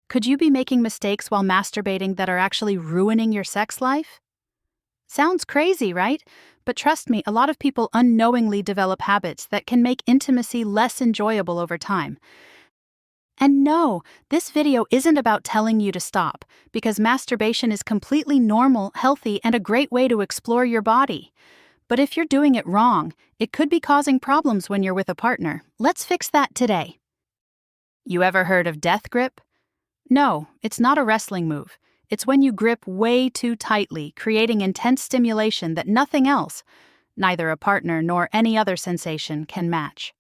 Could you be making mistakes while masturbating that are actually ruining your sex life? Sounds crazy, right? But trust me, a lot of people unknowingly develop habits that can make intimacy less enjoyable over time. And no, this video isn't about telling you to stop, because masturbation is completely normal, healthy, and a great way to explore your body. But if you're doing it wrong, it could be causing problems when you're with a partner. Let's fix that today. You ever heard of death grip? No, it's not a wrestling move. It's when you grip way too tightly, creating intense stimulation that nothing else, neither a partner nor any other sensation, can match.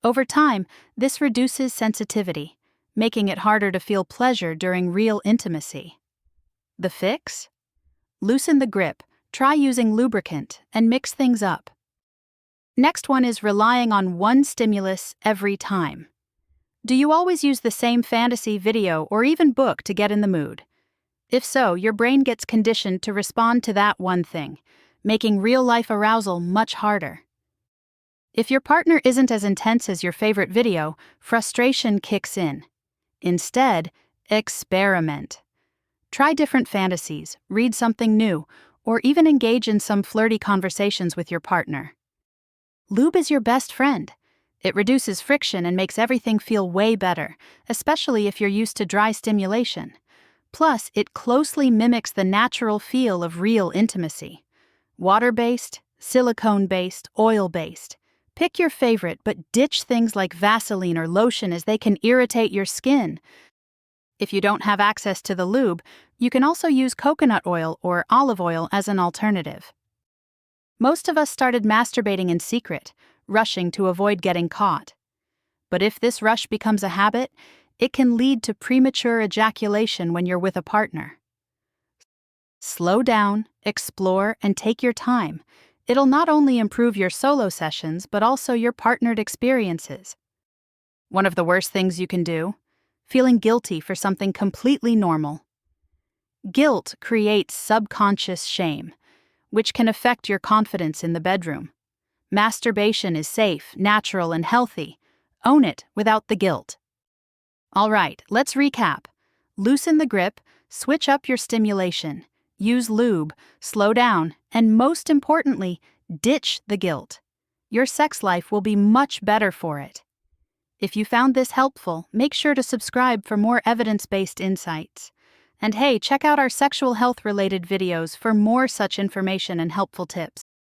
Over time, this reduces sensitivity, making it harder to feel pleasure during real intimacy. The fix? Loosen the grip, try using lubricant, and mix things up. Next one is relying on one stimulus every time. Do you always use the same fantasy, video, or even book to get in the mood? If so, your brain gets conditioned to respond to that one thing, making real-life arousal much harder. If your partner isn't as intense as your favorite video, frustration kicks in. Instead, experiment. Try different fantasies, read something new, or even engage in some flirty conversations with your partner. Lube is your best friend. It reduces friction and makes everything feel way better, especially if you're used to dry stimulation. Plus, it closely mimics the natural feel of real intimacy. Water-based, silicone-based, oil-based. Pick your favorite, but ditch things like Vaseline or lotion as they can irritate your skin. If you don't have access to the lube, you can also use coconut oil or olive oil as an alternative. Most of us started masturbating in secret, rushing to avoid getting caught. But if this rush becomes a habit, it can lead to premature ejaculation when you're with a partner. Slow down, explore, and take your time. It'll not only improve your solo sessions, but also your partnered experiences. One of the worst things you can do? Feeling guilty for something completely normal. Guilt creates subconscious shame, which can affect your confidence in the bedroom. Masturbation is safe, natural, and healthy. Own it without the guilt. All right, let's recap. Loosen the grip, switch up your stimulation, use lube, slow down, and most importantly, ditch the guilt. Your sex life will be much better for it. If you found this helpful, make sure to subscribe for more evidence-based insights. And hey, check out our sexual health-related videos for more such information and helpful tips.